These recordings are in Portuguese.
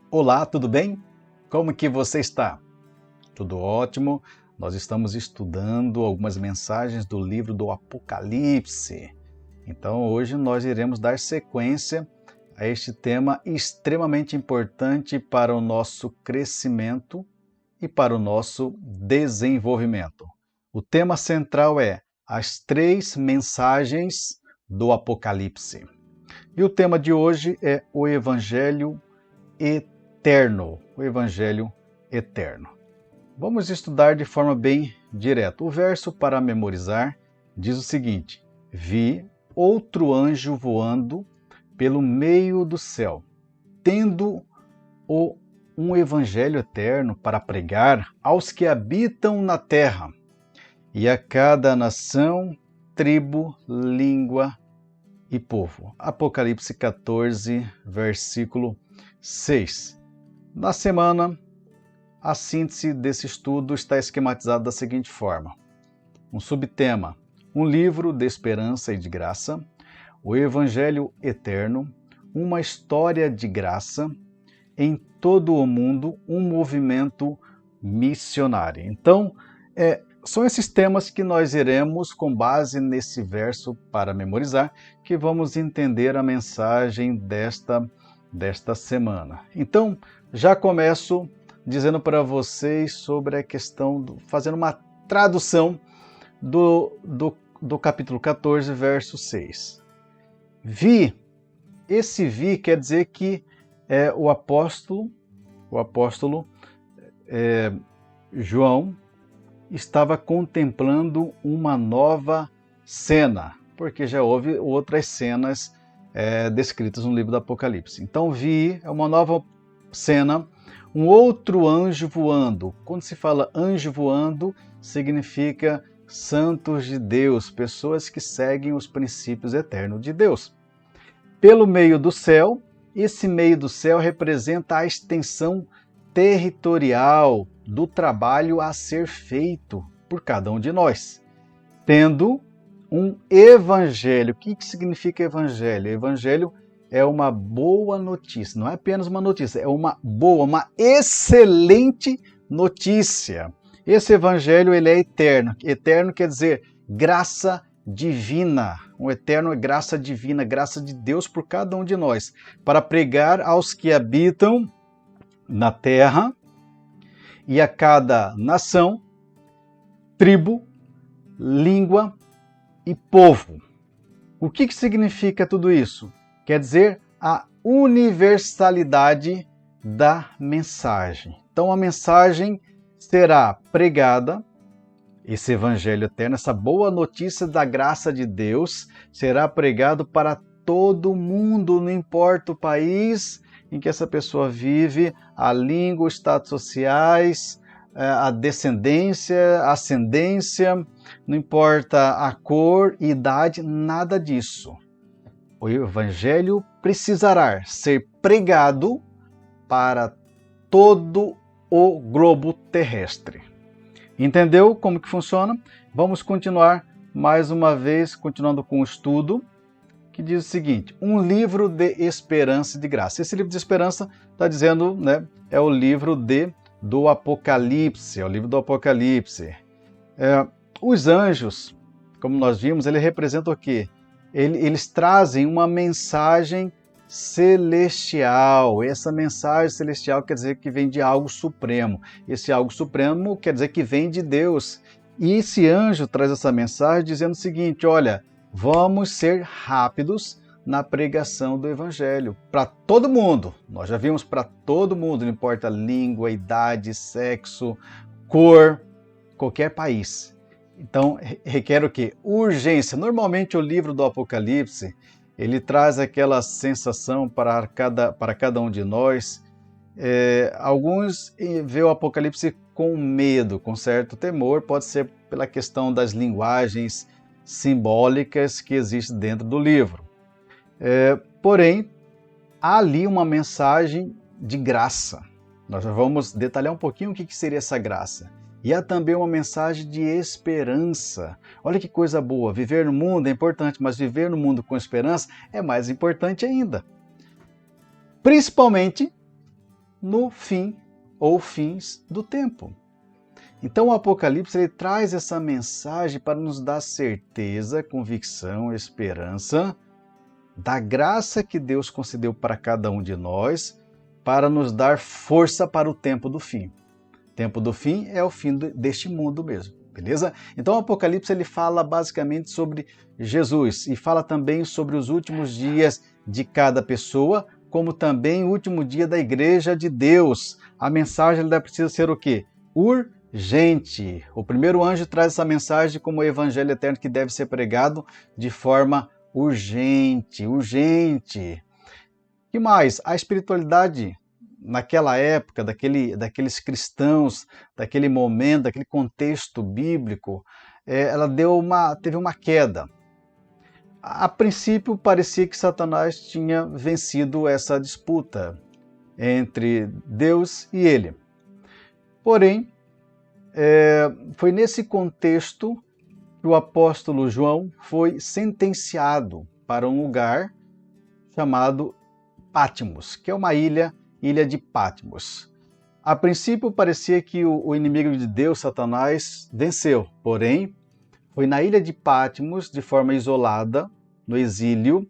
Olá, tudo bem? Como que você está? Tudo ótimo. Nós estamos estudando algumas mensagens do livro do Apocalipse. Então, hoje nós iremos dar sequência a este tema extremamente importante para o nosso crescimento e para o nosso desenvolvimento. O tema central é as 3 mensagens do Apocalipse. E o tema de hoje é o Evangelho eterno, o Evangelho eterno. Vamos estudar de forma bem direta. O verso para memorizar diz o seguinte: Vi outro anjo voando pelo meio do céu, tendo um evangelho eterno para pregar aos que habitam na terra, e a cada nação, tribo, língua e povo. Apocalipse 14, versículo 6. Na semana, a síntese desse estudo está esquematizada da seguinte forma: um subtema, um livro de esperança e de graça, o Evangelho eterno, uma história de graça, em todo o mundo, um movimento missionário. Então, são esses temas que nós iremos, com base nesse verso para memorizar, que vamos entender a mensagem desta semana. Então, já começo dizendo para vocês sobre a questão, fazendo uma tradução do capítulo 14, verso 6. Esse quer dizer que o apóstolo João estava contemplando uma nova cena, porque já houve outras cenas descritas no livro do Apocalipse. Então, é uma nova cena, um outro anjo voando. Quando se fala anjo voando, significa santos de Deus, pessoas que seguem os princípios eternos de Deus. Pelo meio do céu, esse meio do céu representa a extensão territorial do trabalho a ser feito por cada um de nós, tendo um evangelho. O que significa evangelho? Evangelho é uma boa notícia, não é apenas uma notícia, é uma excelente notícia. Esse evangelho ele é eterno. Eterno quer dizer graça divina. Um eterno é graça divina, graça de Deus por cada um de nós, para pregar aos que habitam na terra e a cada nação, tribo, língua e povo. O que significa tudo isso? Quer dizer a universalidade da mensagem. Então a mensagem será pregada, esse evangelho eterno, essa boa notícia da graça de Deus, será pregado para todo mundo, não importa o país em que essa pessoa vive, a língua, os status sociais, a descendência, a ascendência, não importa a cor, idade, nada disso. O evangelho precisará ser pregado para todo o globo terrestre. Entendeu como que funciona? Vamos continuar mais uma vez, continuando com o estudo, que diz o seguinte: um livro de esperança e de graça. Esse livro de esperança está dizendo, né, é o livro do Apocalipse, é o livro do Apocalipse. Os anjos, como nós vimos, ele representa o quê? Eles trazem uma mensagem celestial. Essa mensagem celestial quer dizer que vem de algo supremo. Esse algo supremo quer dizer que vem de Deus. E esse anjo traz essa mensagem dizendo o seguinte: olha, vamos ser rápidos na pregação do evangelho para todo mundo. Nós já vimos para todo mundo, não importa língua, idade, sexo, cor, qualquer país. Então, requer o quê? Urgência. Normalmente o livro do Apocalipse, ele traz aquela sensação para cada um de nós. Alguns veem o Apocalipse com medo, com certo temor, pode ser pela questão das linguagens simbólicas que existem dentro do livro. Porém, há ali uma mensagem de graça. Nós já vamos detalhar um pouquinho o que seria essa graça. E há também uma mensagem de esperança. Olha que coisa boa, viver no mundo é importante, mas viver no mundo com esperança é mais importante ainda. Principalmente no fim ou fins do tempo. Então o Apocalipse ele traz essa mensagem para nos dar certeza, convicção, esperança da graça que Deus concedeu para cada um de nós, para nos dar força para o tempo do fim. O tempo do fim é o fim deste mundo mesmo, beleza? Então o Apocalipse ele fala basicamente sobre Jesus e fala também sobre os últimos dias de cada pessoa, como também o último dia da Igreja de Deus. A mensagem ela precisa ser o quê? Urgente. O primeiro anjo traz essa mensagem como o evangelho eterno que deve ser pregado de forma urgente. E mais? A espiritualidade naquela época, daqueles cristãos, daquele momento, daquele contexto bíblico, ela teve uma queda. A princípio parecia que Satanás tinha vencido essa disputa entre Deus e ele. Porém, foi nesse contexto que o apóstolo João foi sentenciado para um lugar chamado Patmos, que é uma ilha de Patmos. A princípio parecia que o inimigo de Deus, Satanás, venceu, porém, foi na ilha de Patmos, de forma isolada, no exílio,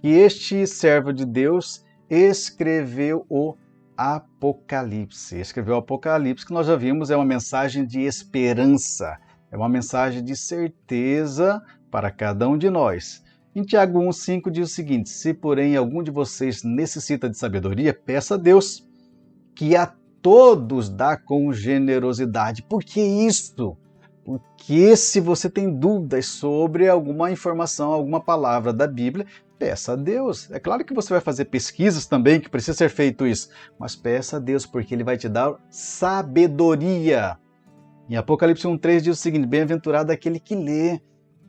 que este servo de Deus escreveu o Apocalipse. Escreveu o Apocalipse, que nós já vimos, é uma mensagem de esperança, é uma mensagem de certeza para cada um de nós. Em Tiago 1,5 diz o seguinte: se porém algum de vocês necessita de sabedoria, peça a Deus, que a todos dá com generosidade. Por que isso? Porque se você tem dúvidas sobre alguma informação, alguma palavra da Bíblia, peça a Deus. É claro que você vai fazer pesquisas também, que precisa ser feito isso, mas peça a Deus, porque Ele vai te dar sabedoria. Em Apocalipse 1,3 diz o seguinte: bem-aventurado aquele que lê,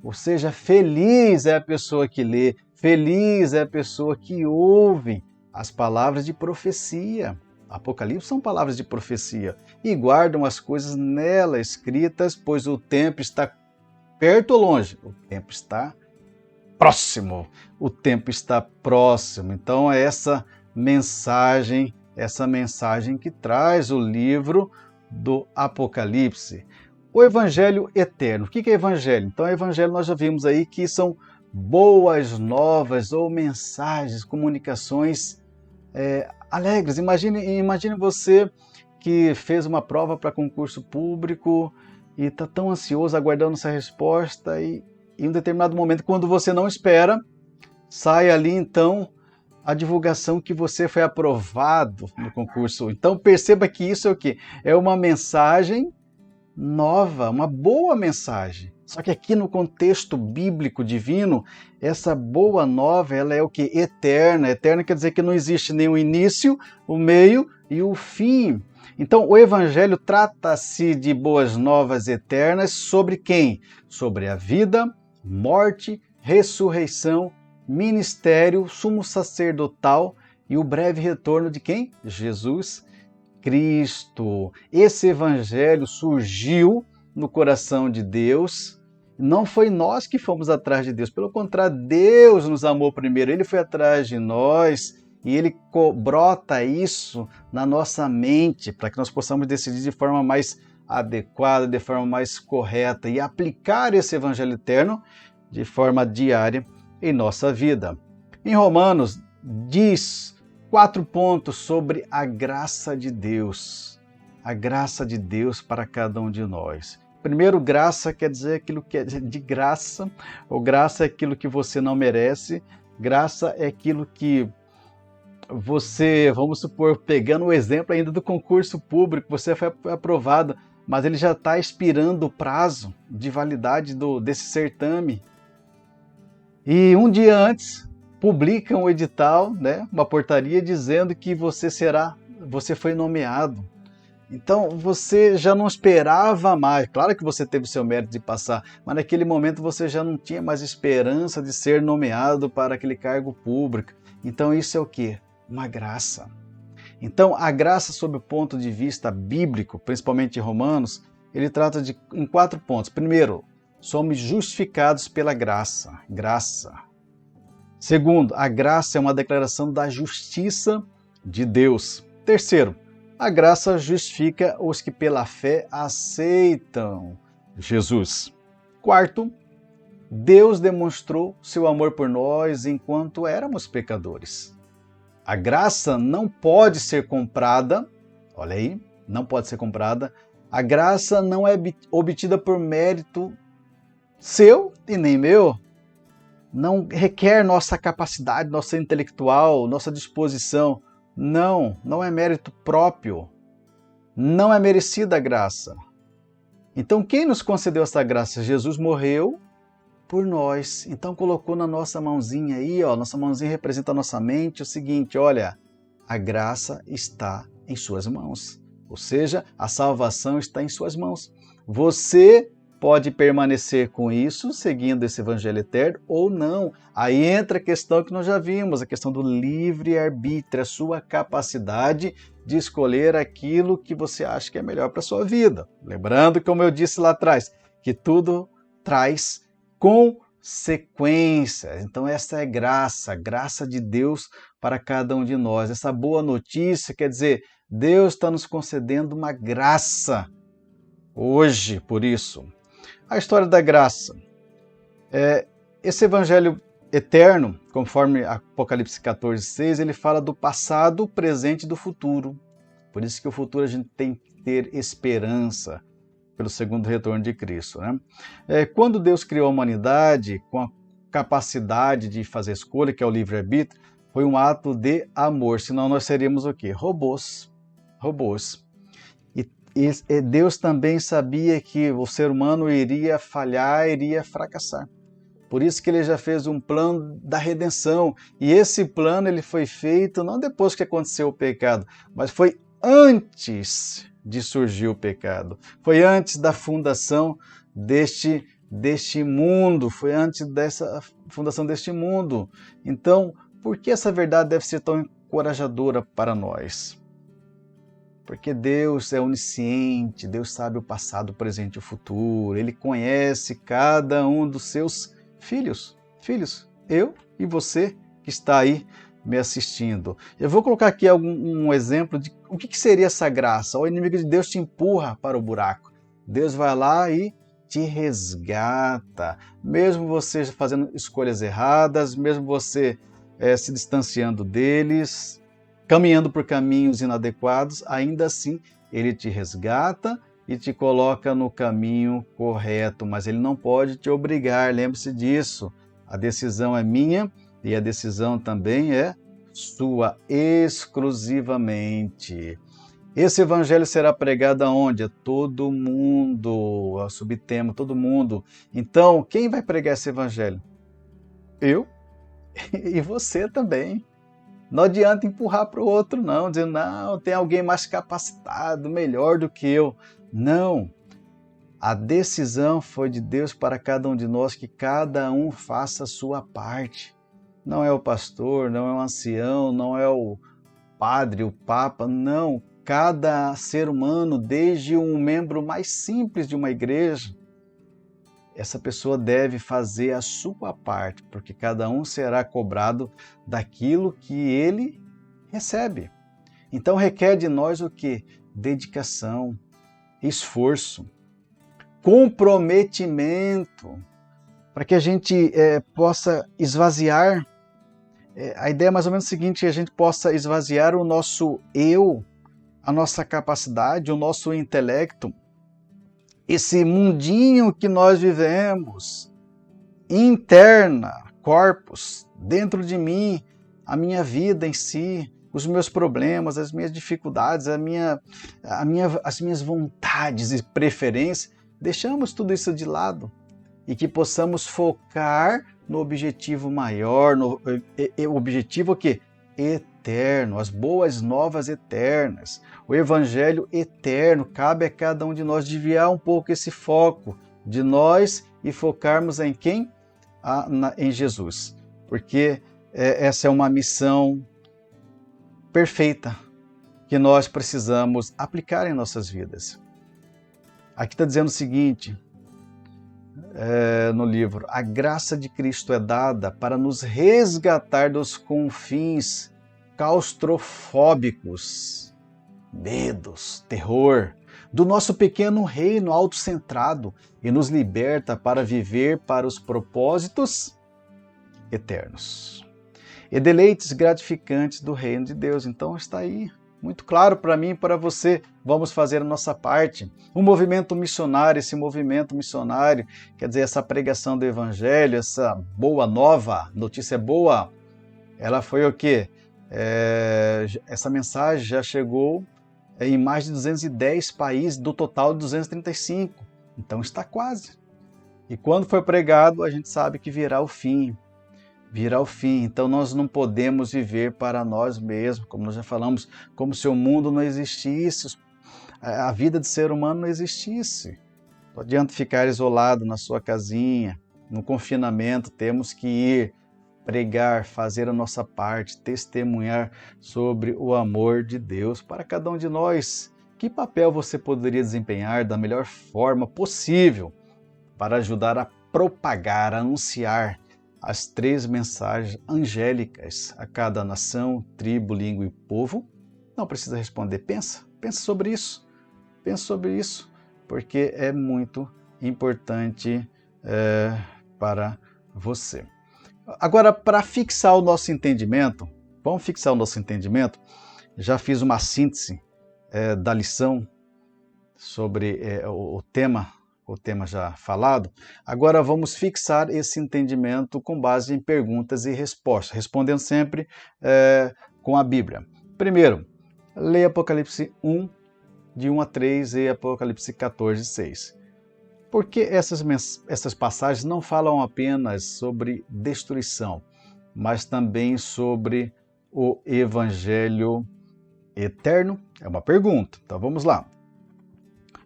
ou seja, feliz é a pessoa que lê, feliz é a pessoa que ouve as palavras de profecia. Apocalipse são palavras de profecia e guardam as coisas nela escritas, pois o tempo está perto ou longe? O tempo está próximo. O tempo está próximo. Então é essa mensagem que traz o livro do Apocalipse. O Evangelho eterno. O que é Evangelho? Então, Evangelho nós já vimos aí que são boas novas ou mensagens, comunicações alegres. Imagine você que fez uma prova para concurso público e está tão ansioso aguardando essa resposta e em um determinado momento, quando você não espera, sai ali então a divulgação que você foi aprovado no concurso. Então perceba que isso é o quê? É uma mensagem nova, uma boa mensagem. Só que aqui no contexto bíblico divino, essa boa nova, ela é o quê? Eterna. Eterna quer dizer que não existe nem o início, o meio e o fim. Então o Evangelho trata-se de boas novas eternas sobre quem? Sobre a vida, morte, ressurreição, ministério, sumo sacerdotal e o breve retorno de quem? Jesus Cristo. Esse evangelho surgiu no coração de Deus. Não foi nós que fomos atrás de Deus, pelo contrário, Deus nos amou primeiro, Ele foi atrás de nós e Ele brota isso na nossa mente para que nós possamos decidir de forma mais adequada, de forma mais correta e aplicar esse evangelho eterno de forma diária em nossa vida. Em Romanos diz 4 pontos sobre a graça de Deus. A graça de Deus para cada um de nós. Primeiro, graça quer dizer aquilo que é de graça, ou graça é aquilo que você não merece. Graça é aquilo que você, vamos supor, pegando o exemplo ainda do concurso público, você foi aprovado, mas ele já está expirando o prazo de validade desse certame. E um dia antes, publicam o edital, né, uma portaria dizendo que você foi nomeado. Então você já não esperava mais. Claro que você teve o seu mérito de passar, mas naquele momento você já não tinha mais esperança de ser nomeado para aquele cargo público. Então isso é o quê? Uma graça. Então a graça sob o ponto de vista bíblico, principalmente em Romanos, ele trata em 4 pontos. Primeiro, somos justificados pela graça. Graça. Segundo, a graça é uma declaração da justiça de Deus. Terceiro, a graça justifica os que pela fé aceitam Jesus. Quarto, Deus demonstrou seu amor por nós enquanto éramos pecadores. A graça não pode ser comprada, olha aí, não pode ser comprada. A graça não é obtida por mérito seu e nem meu. Não requer nossa capacidade, nossa intelectual, nossa disposição. Não é mérito próprio. Não é merecida a graça. Então, quem nos concedeu essa graça? Jesus morreu por nós. Então, colocou na nossa mãozinha aí, ó, nossa mãozinha representa a nossa mente, o seguinte, olha, a graça está em suas mãos. Ou seja, a salvação está em suas mãos. Você pode permanecer com isso, seguindo esse evangelho eterno, ou não. Aí entra a questão que nós já vimos, a questão do livre-arbítrio, a sua capacidade de escolher aquilo que você acha que é melhor para a sua vida. Lembrando, como eu disse lá atrás, que tudo traz consequências. Então essa é graça de Deus para cada um de nós. Essa boa notícia quer dizer, Deus está nos concedendo uma graça hoje, por isso. A história da graça. Esse evangelho eterno, conforme Apocalipse 14:6, ele fala do passado, presente e do futuro. Por isso que o futuro a gente tem que ter esperança pelo segundo retorno de Cristo, né? Quando Deus criou a humanidade, com a capacidade de fazer escolha, que é o livre-arbítrio, foi um ato de amor, senão nós seríamos o quê? Robôs. E Deus também sabia que o ser humano iria falhar, iria fracassar. Por isso que ele já fez um plano da redenção. E esse plano ele foi feito não depois que aconteceu o pecado, mas foi antes de surgir o pecado. Foi antes da fundação deste mundo, foi antes dessa fundação deste mundo. Então, por que essa verdade deve ser tão encorajadora para nós? Porque Deus é onisciente, Deus sabe o passado, o presente e o futuro. Ele conhece cada um dos seus filhos, eu e você que está aí me assistindo. Eu vou colocar aqui um exemplo de o que seria essa graça. O inimigo de Deus te empurra para o buraco. Deus vai lá e te resgata. Mesmo você fazendo escolhas erradas, mesmo você se distanciando deles, caminhando por caminhos inadequados, ainda assim ele te resgata e te coloca no caminho correto, mas ele não pode te obrigar, lembre-se disso. A decisão é minha e a decisão também é sua, exclusivamente. Esse evangelho será pregado aonde? A todo mundo, ao subtema, todo mundo. Então, quem vai pregar esse evangelho? Eu e você também. Não adianta empurrar para o outro, não, dizer, não, tem alguém mais capacitado, melhor do que eu. Não. A decisão foi de Deus para cada um de nós, que cada um faça a sua parte. Não é o pastor, não é o ancião, não é o padre, o papa, não. Cada ser humano, desde um membro mais simples de uma igreja, essa pessoa deve fazer a sua parte, porque cada um será cobrado daquilo que ele recebe. Então requer de nós o quê? Dedicação, esforço, comprometimento, para que a gente possa esvaziar. A ideia é mais ou menos o seguinte, que a gente possa esvaziar o nosso eu, a nossa capacidade, o nosso intelecto, esse mundinho que nós vivemos, interna, corpus, dentro de mim, a minha vida em si, os meus problemas, as minhas dificuldades, as minhas vontades e preferências, deixamos tudo isso de lado e que possamos focar no objetivo maior, no objetivo o quê? Eterno, as boas novas eternas, o evangelho eterno. Cabe a cada um de nós desviar um pouco esse foco de nós e focarmos em quem? Em Jesus, porque essa é uma missão perfeita que nós precisamos aplicar em nossas vidas. Aqui está dizendo o seguinte, no livro, a graça de Cristo é dada para nos resgatar dos confins claustrofóbicos medos, terror, do nosso pequeno reino autocentrado e nos liberta para viver para os propósitos eternos e deleites gratificantes do reino de Deus. Então está aí, muito claro para mim e para você. Vamos fazer a nossa parte. O movimento missionário, esse movimento missionário, quer dizer, essa pregação do evangelho, essa boa nova, notícia boa, ela foi o quê? Essa mensagem já chegou em mais de 210 países, do total de 235. Então está quase. E quando for pregado, a gente sabe que virá o fim. Virá o fim. Então nós não podemos viver para nós mesmos, como nós já falamos, como se o mundo não existisse, a vida de ser humano não existisse. Não adianta ficar isolado na sua casinha, no confinamento. Temos que ir pregar, fazer a nossa parte, testemunhar sobre o amor de Deus para cada um de nós. Que papel você poderia desempenhar da melhor forma possível para ajudar a propagar, a anunciar as 3 mensagens angélicas a cada nação, tribo, língua e povo? Não precisa responder. Pensa sobre isso. Pensa sobre isso, porque é muito importante para você. Agora, para fixar o nosso entendimento, vamos fixar o nosso entendimento. Já fiz uma síntese da lição sobre o tema já falado. Agora vamos fixar esse entendimento com base em perguntas e respostas, respondendo sempre com a Bíblia. Primeiro, leia Apocalipse 1, de 1 a 3 e Apocalipse 14, 6. Porque essas passagens não falam apenas sobre destruição, mas também sobre o Evangelho eterno? É uma pergunta. Então vamos lá.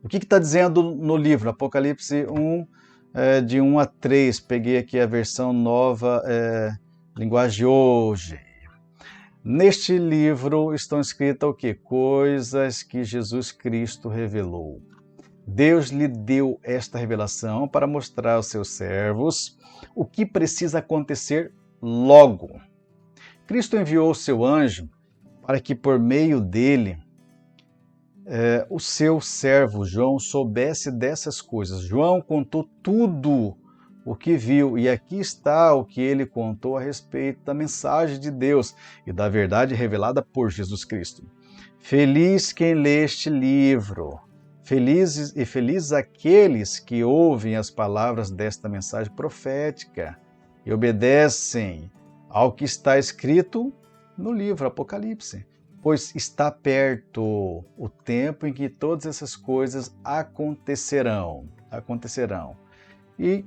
O que está dizendo no livro Apocalipse 1, de 1 a 3? Peguei aqui a versão nova, linguagem de hoje. Neste livro estão escritas o quê? Coisas que Jesus Cristo revelou. Deus lhe deu esta revelação para mostrar aos seus servos o que precisa acontecer logo. Cristo enviou o seu anjo para que por meio dele o seu servo João soubesse dessas coisas. João contou tudo o que viu, e aqui está o que ele contou a respeito da mensagem de Deus e da verdade revelada por Jesus Cristo. Feliz quem lê este livro. Felizes aqueles que ouvem as palavras desta mensagem profética e obedecem ao que está escrito no livro Apocalipse, pois está perto o tempo em que todas essas coisas acontecerão. E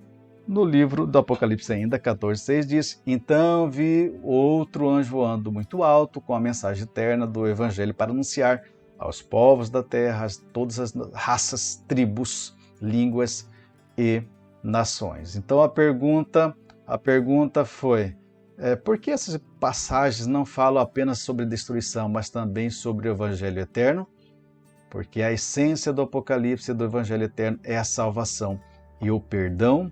no livro do Apocalipse ainda, 14:6 diz: Então vi outro anjo voando muito alto com a mensagem eterna do Evangelho para anunciar aos povos da terra, todas as raças, tribos, línguas e nações. Então a pergunta foi, por que essas passagens não falam apenas sobre destruição, mas também sobre o Evangelho eterno? Porque a essência do Apocalipse e do Evangelho eterno é a salvação e o perdão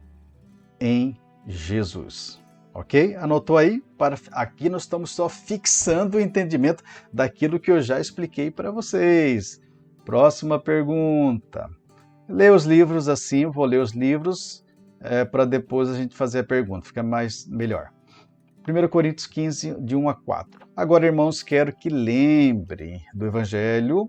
em Jesus. Ok? Anotou aí? Aqui nós estamos só fixando o entendimento daquilo que eu já expliquei para vocês. Próxima pergunta. Lê os livros assim, vou ler os livros para depois a gente fazer a pergunta, fica melhor. 1 Coríntios 15, de 1 a 4. Agora, irmãos, quero que lembrem do Evangelho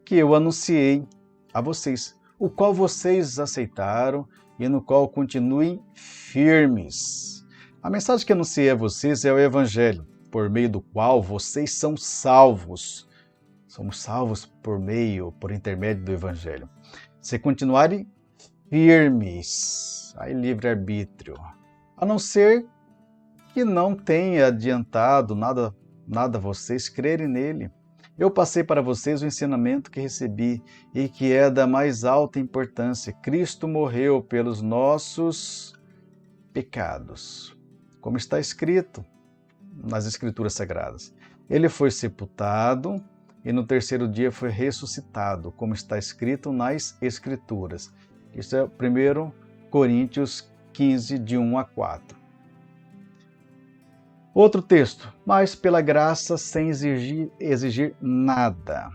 que eu anunciei a vocês, o qual vocês aceitaram e no qual continuem firmes. A mensagem que anunciei a vocês é o Evangelho, por meio do qual vocês são salvos. Somos salvos por intermédio do Evangelho. Se continuarem firmes, aí livre-arbítrio, a não ser que não tenha adiantado nada a vocês crerem nele. Eu passei para vocês o ensinamento que recebi e que é da mais alta importância. Cristo morreu pelos nossos pecados, como está escrito nas Escrituras Sagradas. Ele foi sepultado e no terceiro dia foi ressuscitado, como está escrito nas Escrituras. Isso é 1 Coríntios 15, de 1 a 4. Outro texto, mas pela graça sem exigir nada.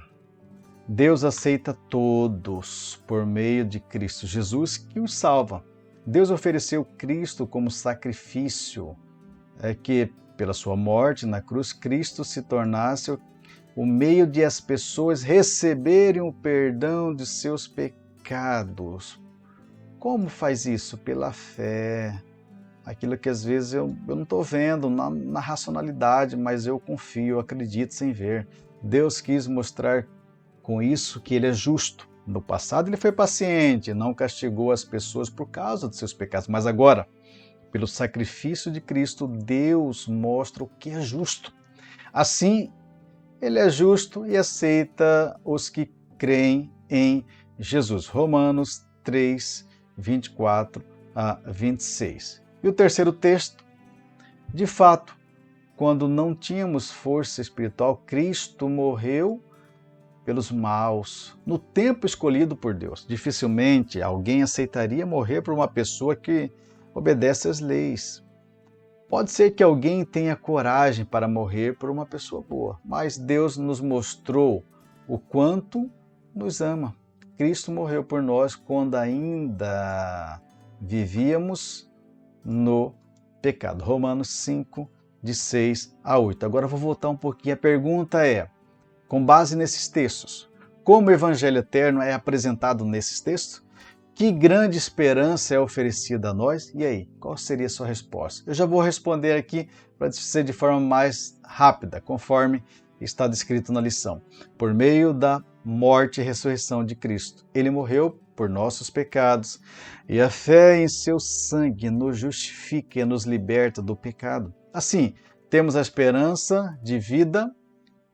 Deus aceita todos por meio de Cristo Jesus que os salva. Deus ofereceu Cristo como sacrifício, que pela sua morte na cruz, Cristo se tornasse o meio de as pessoas receberem o perdão de seus pecados. Como faz isso? Pela fé. Aquilo que às vezes eu não estou vendo na racionalidade, mas eu confio, eu acredito sem ver. Deus quis mostrar com isso que Ele é justo. No passado Ele foi paciente, não castigou as pessoas por causa de seus pecados, mas agora, pelo sacrifício de Cristo, Deus mostra o que é justo. Assim, Ele é justo e aceita os que creem em Jesus. Romanos 3, 24 a 26. E o terceiro texto, de fato, quando não tínhamos força espiritual, Cristo morreu pelos maus, no tempo escolhido por Deus. Dificilmente alguém aceitaria morrer por uma pessoa que obedece às leis. Pode ser que alguém tenha coragem para morrer por uma pessoa boa, mas Deus nos mostrou o quanto nos ama. Cristo morreu por nós quando ainda vivíamos no pecado. Romanos 5, de 6 a 8. Agora eu vou voltar um pouquinho. A pergunta é, com base nesses textos, como o Evangelho Eterno é apresentado nesses textos? Que grande esperança é oferecida a nós? E aí, qual seria a sua resposta? Eu já vou responder aqui para ser de forma mais rápida, conforme está descrito na lição. Por meio da morte e ressurreição de Cristo. Ele morreu por nossos pecados e a fé em seu sangue nos justifica e nos liberta do pecado. Assim, temos a esperança de vida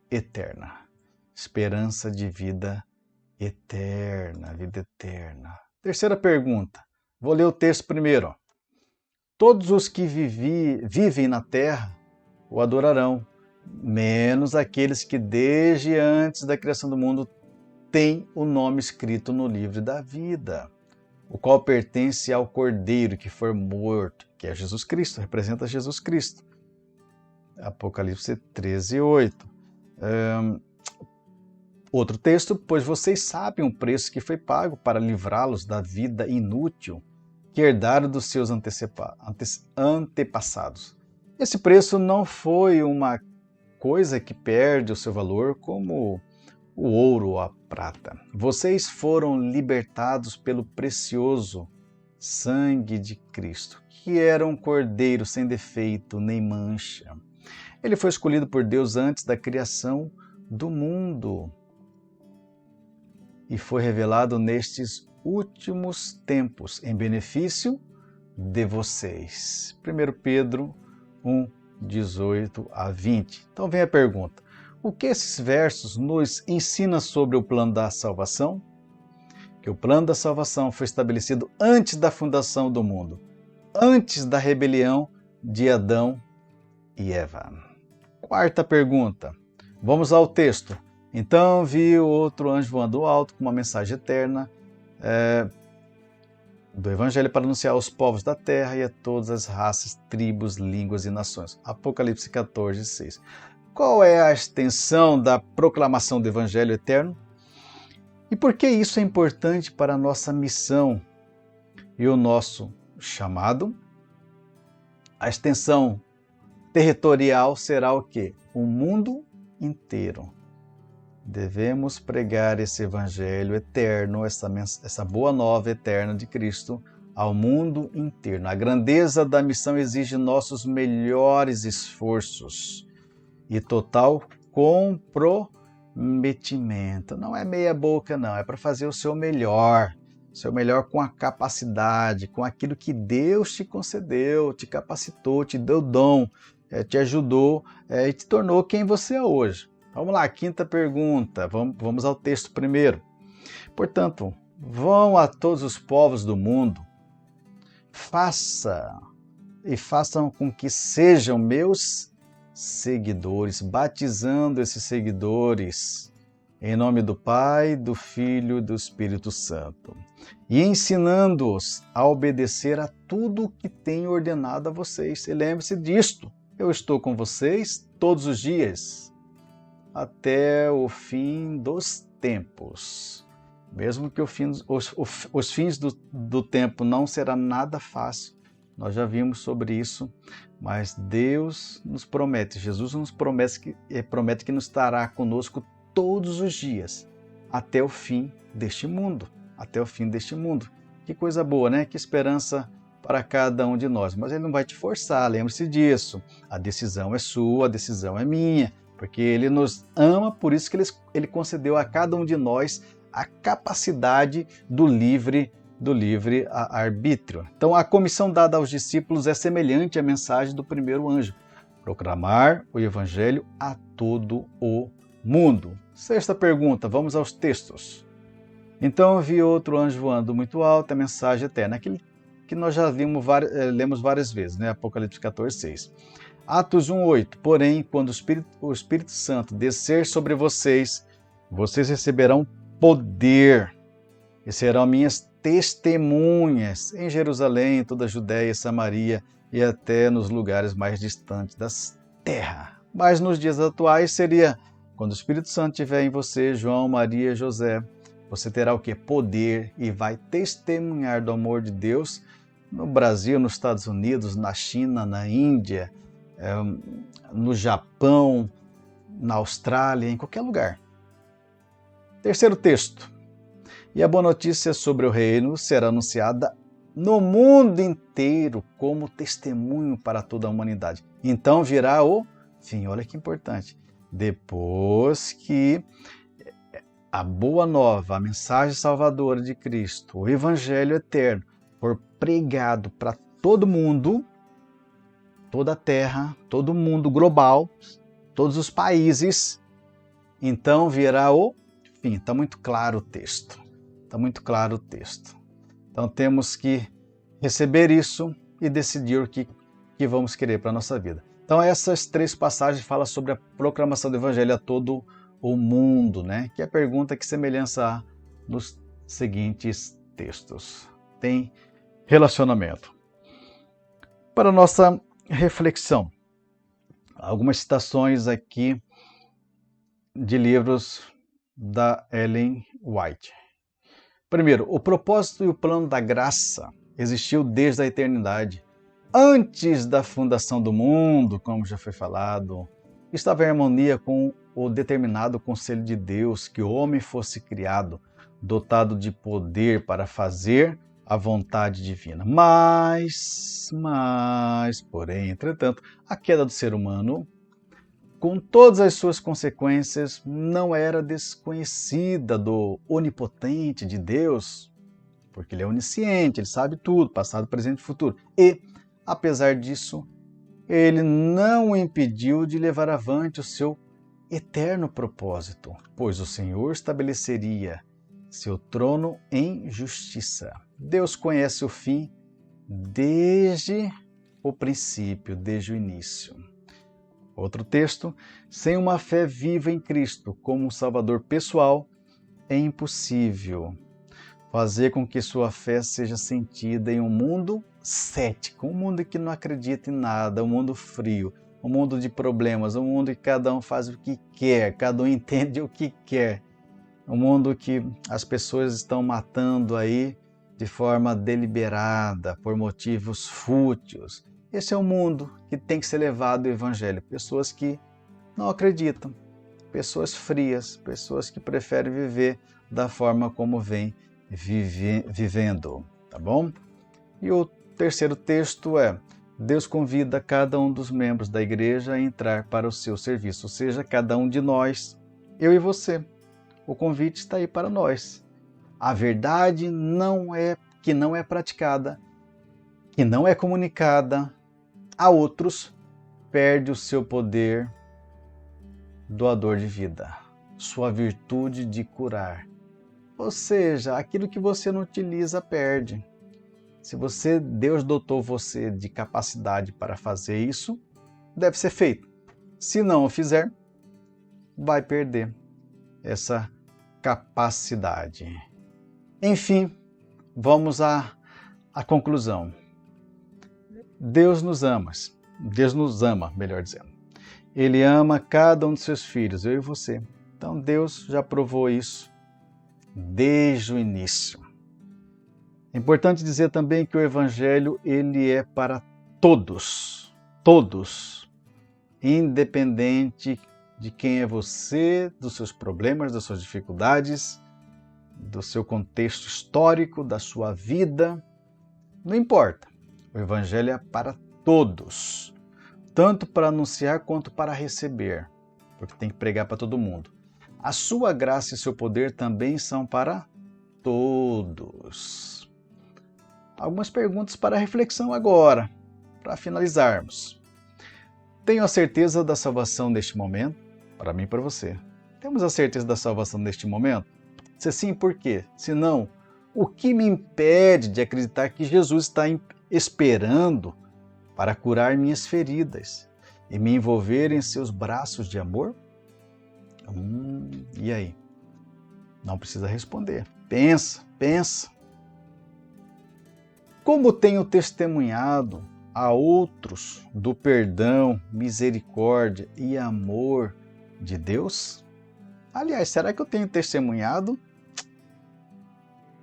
eterna. Esperança de vida eterna, vida eterna. Terceira pergunta. Vou ler o texto primeiro. Todos os que vivem na terra o adorarão, menos aqueles que desde antes da criação do mundo têm o nome escrito no livro da vida, o qual pertence ao Cordeiro que foi morto, que é Jesus Cristo, representa Jesus Cristo. Apocalipse 13, 8. Outro texto, pois vocês sabem o preço que foi pago para livrá-los da vida inútil que herdaram dos seus antepassados. Esse preço não foi uma coisa que perde o seu valor como o ouro ou a prata. Vocês foram libertados pelo precioso sangue de Cristo, que era um cordeiro sem defeito nem mancha. Ele foi escolhido por Deus antes da criação do mundo e foi revelado nestes últimos tempos em benefício de vocês. 1 Pedro 1, 18 a 20. Então vem a pergunta. O que esses versos nos ensinam sobre o plano da salvação? Que o plano da salvação foi estabelecido antes da fundação do mundo, antes da rebelião de Adão e Eva. Quarta pergunta. Vamos ao texto. Então vi outro anjo voando alto com uma mensagem eterna do Evangelho para anunciar aos povos da terra e a todas as raças, tribos, línguas e nações. Apocalipse 14, 6. Qual é a extensão da proclamação do Evangelho eterno? E por que isso é importante para a nossa missão e o nosso chamado? A extensão territorial será o quê? O mundo inteiro. Devemos pregar esse Evangelho eterno, essa boa nova eterna de Cristo ao mundo inteiro. A grandeza da missão exige nossos melhores esforços e total comprometimento. Não é meia boca, não. É para fazer o seu melhor com a capacidade, com aquilo que Deus te concedeu, te capacitou, te deu dom, te ajudou e te tornou quem você é hoje. Vamos lá, quinta pergunta. Vamos ao texto primeiro. Portanto, vão a todos os povos do mundo, façam com que sejam meus seguidores, batizando esses seguidores em nome do Pai, do Filho e do Espírito Santo, e ensinando-os a obedecer a tudo o que tenho ordenado a vocês. E lembre-se disto, eu estou com vocês todos os dias, até o fim dos tempos. Mesmo que os fins do tempo não será nada fácil, nós já vimos sobre isso, mas Deus nos promete, Jesus nos promete que nos estará conosco todos os dias, até o fim deste mundo, até o fim deste mundo. Que coisa boa, né? Que esperança para cada um de nós. Mas Ele não vai te forçar, lembre-se disso. A decisão é sua, a decisão é minha, porque Ele nos ama, por isso que Ele concedeu a cada um de nós a capacidade do livre arbítrio. Então, a comissão dada aos discípulos é semelhante à mensagem do primeiro anjo: proclamar o evangelho a todo o mundo. Sexta pergunta, vamos aos textos. Então eu vi outro anjo voando muito alto, a mensagem eterna, aquele que nós já lemos várias vezes, né? Apocalipse 14:6. Atos 1:8. Porém, quando o Espírito Santo descer sobre vocês, vocês receberão poder e serão minhas testemunhas em Jerusalém, em toda a Judéia, Samaria e até nos lugares mais distantes da terra. Mas nos dias atuais seria quando o Espírito Santo estiver em você, João, Maria, José, você terá o quê? Poder e vai testemunhar do amor de Deus no Brasil, nos Estados Unidos, na China, na Índia, no Japão, na Austrália, em qualquer lugar. Terceiro texto. E a boa notícia sobre o reino será anunciada no mundo inteiro como testemunho para toda a humanidade. Então virá o fim. Olha que importante. Depois que a boa nova, a mensagem salvadora de Cristo, o evangelho eterno, for pregado para todo mundo, toda a terra, todo mundo global, todos os países, então virá o fim. Está muito claro o texto. Está muito claro o texto. Então temos que receber isso e decidir o que vamos querer para a nossa vida. Então essas três passagens falam sobre a proclamação do evangelho a todo o mundo, né? Que é a pergunta que semelhança há nos seguintes textos. Tem relacionamento. Para a nossa reflexão, algumas citações aqui de livros da Ellen White. Primeiro, o propósito e o plano da graça existiu desde a eternidade. Antes da fundação do mundo, como já foi falado, estava em harmonia com o determinado conselho de Deus que o homem fosse criado, dotado de poder para fazer a vontade divina. Porém, entretanto, a queda do ser humano, com todas as suas consequências, não era desconhecida do onipotente de Deus, porque Ele é onisciente, Ele sabe tudo, passado, presente e futuro. E, apesar disso, Ele não o impediu de levar avante o seu eterno propósito, pois o Senhor estabeleceria seu trono em justiça. Deus conhece o fim desde o princípio, desde o início. Outro texto, sem uma fé viva em Cristo como um Salvador pessoal, é impossível fazer com que sua fé seja sentida em um mundo cético, um mundo que não acredita em nada, um mundo frio, um mundo de problemas, um mundo que cada um faz o que quer, cada um entende o que quer, um mundo que as pessoas estão matando aí de forma deliberada, por motivos fúteis. Esse é o mundo que tem que ser levado ao Evangelho. Pessoas que não acreditam, pessoas frias, pessoas que preferem viver da forma como vem vivendo, tá bom? E o terceiro texto é: Deus convida cada um dos membros da igreja a entrar para o seu serviço, ou seja, cada um de nós, eu e você. O convite está aí para nós. A verdade que não é praticada, que não é comunicada a outros, perde o seu poder doador de vida, sua virtude de curar. Ou seja, aquilo que você não utiliza, perde. Se Deus dotou você de capacidade para fazer isso, deve ser feito. Se não o fizer, vai perder essa capacidade. Enfim, vamos à conclusão. Deus nos ama, melhor dizendo. Ele ama cada um de seus filhos, eu e você. Então Deus já provou isso desde o início. É importante dizer também que o Evangelho ele é para todos, independente de quem é você, dos seus problemas, das suas dificuldades, do seu contexto histórico, da sua vida, não importa. O Evangelho é para todos, tanto para anunciar quanto para receber, porque tem que pregar para todo mundo. A sua graça e seu poder também são para todos. Algumas perguntas para reflexão agora, para finalizarmos. Tenho a certeza da salvação neste momento? Para mim e para você. Temos a certeza da salvação neste momento? Se sim, por quê? Se não, o que me impede de acreditar que Jesus está esperando para curar minhas feridas e me envolver em seus braços de amor? E aí? Não precisa responder. Pensa. Como tenho testemunhado a outros do perdão, misericórdia e amor de Deus? Aliás, será que eu tenho testemunhado?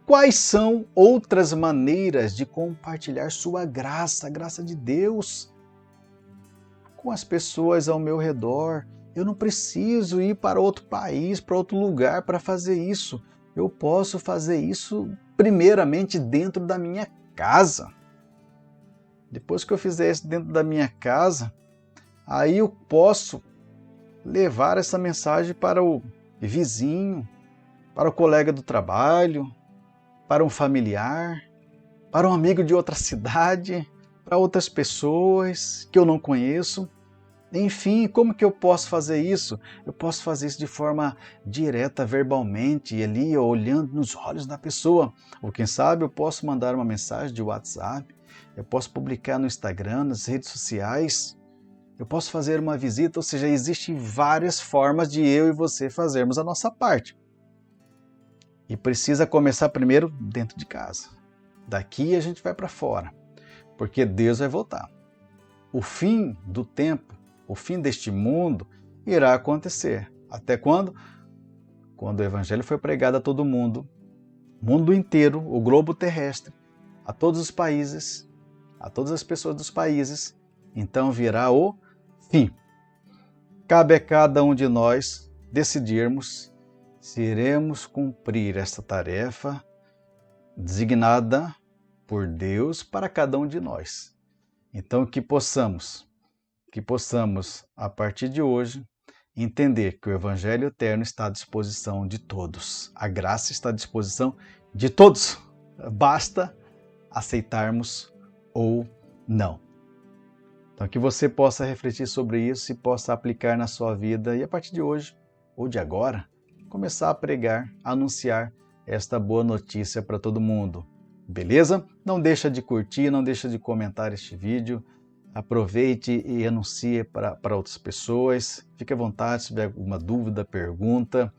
Quais são outras maneiras de compartilhar sua graça, a graça de Deus, com as pessoas ao meu redor? Eu não preciso ir para outro país, para outro lugar para fazer isso. Eu posso fazer isso primeiramente dentro da minha casa. Depois que eu fizer isso dentro da minha casa, aí eu posso levar essa mensagem para o vizinho, para o colega do trabalho, para um familiar, para um amigo de outra cidade, para outras pessoas que eu não conheço. Enfim, como que eu posso fazer isso? Eu posso fazer isso de forma direta, verbalmente, ali, olhando nos olhos da pessoa. Ou quem sabe eu posso mandar uma mensagem de WhatsApp, eu posso publicar no Instagram, nas redes sociais, eu posso fazer uma visita, ou seja, existem várias formas de eu e você fazermos a nossa parte. E precisa começar primeiro dentro de casa. Daqui a gente vai para fora, porque Deus vai voltar. O fim do tempo, o fim deste mundo irá acontecer. Até quando? Quando o Evangelho foi pregado a todo mundo, mundo inteiro, o globo terrestre, a todos os países, a todas as pessoas dos países, então virá o fim. Cabe a cada um de nós decidirmos se iremos cumprir esta tarefa designada por Deus para cada um de nós. Então que possamos, a partir de hoje, entender que o Evangelho eterno está à disposição de todos. A graça está à disposição de todos. Basta aceitarmos ou não. Então que você possa refletir sobre isso e possa aplicar na sua vida e a partir de hoje, ou de agora, começar a pregar, a anunciar esta boa notícia para todo mundo. Beleza? Não deixa de curtir, não deixa de comentar este vídeo. Aproveite e anuncie para outras pessoas. Fique à vontade se tiver alguma dúvida, pergunta.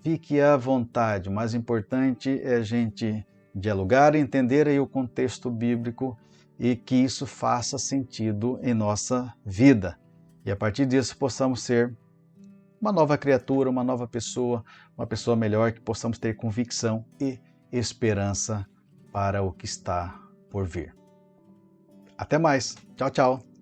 Fique à vontade. O mais importante é a gente dialogar, entender aí o contexto bíblico e que isso faça sentido em nossa vida. E a partir disso possamos ser uma nova criatura, uma nova pessoa, uma pessoa melhor, que possamos ter convicção e esperança para o que está por vir. Até mais. Tchau, tchau.